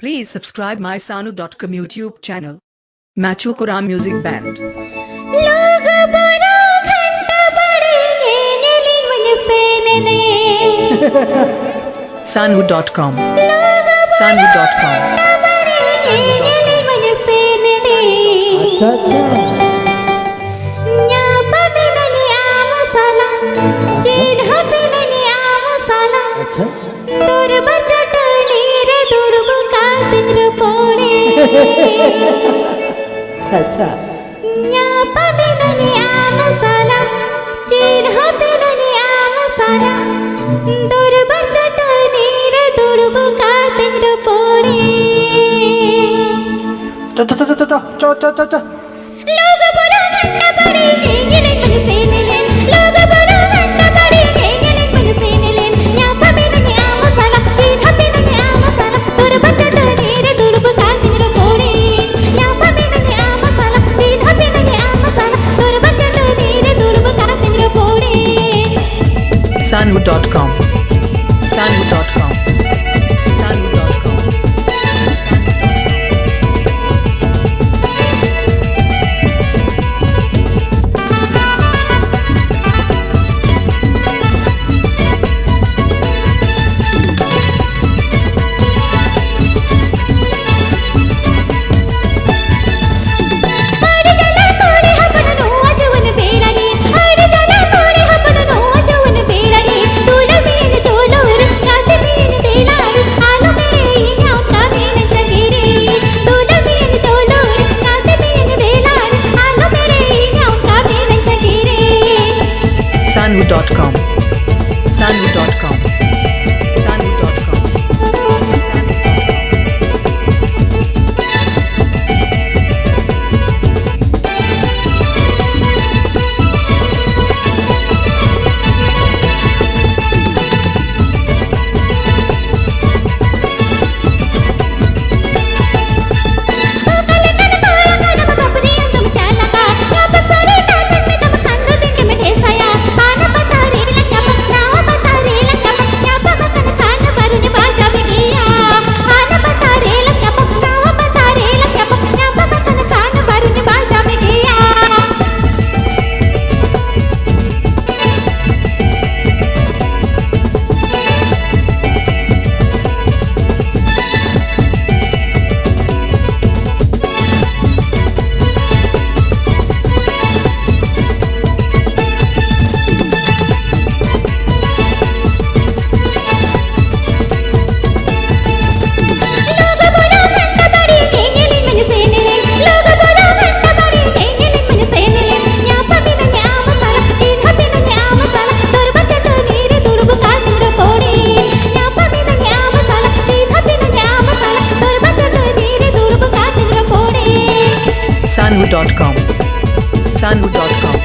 Please subscribe my Sanu.com YouTube channel. Machu Kura Music Band. LUGU BURU GHANTA BARE Sanu.com. Sanu.com. अच्छा न्यापा में ननी आम साला चिन्ह पे ननी आम साला दूर बचट नीर दुर्ब का तिंग पोड़े LUGU BURU GHANTA BARE केंगेले मन सेनेलेन LUGU BURU GHANTA BARE केंगेले मन सेनेलेन न्यापा में ननी आम साला चिन्ह पे ननी आम साला दूर बचट नीर दुर्ब का तिंग पोड़े न्यापा में ननी आम साला चिन्ह पे ननी आम साला दूर बचट नीर दुर्ब का तिंग पोड़े Sanu.com. Sanu.com. Sanu.com. Sanu.com. Sanu.com. Sanu.com. Sanu.com. Sanu.com.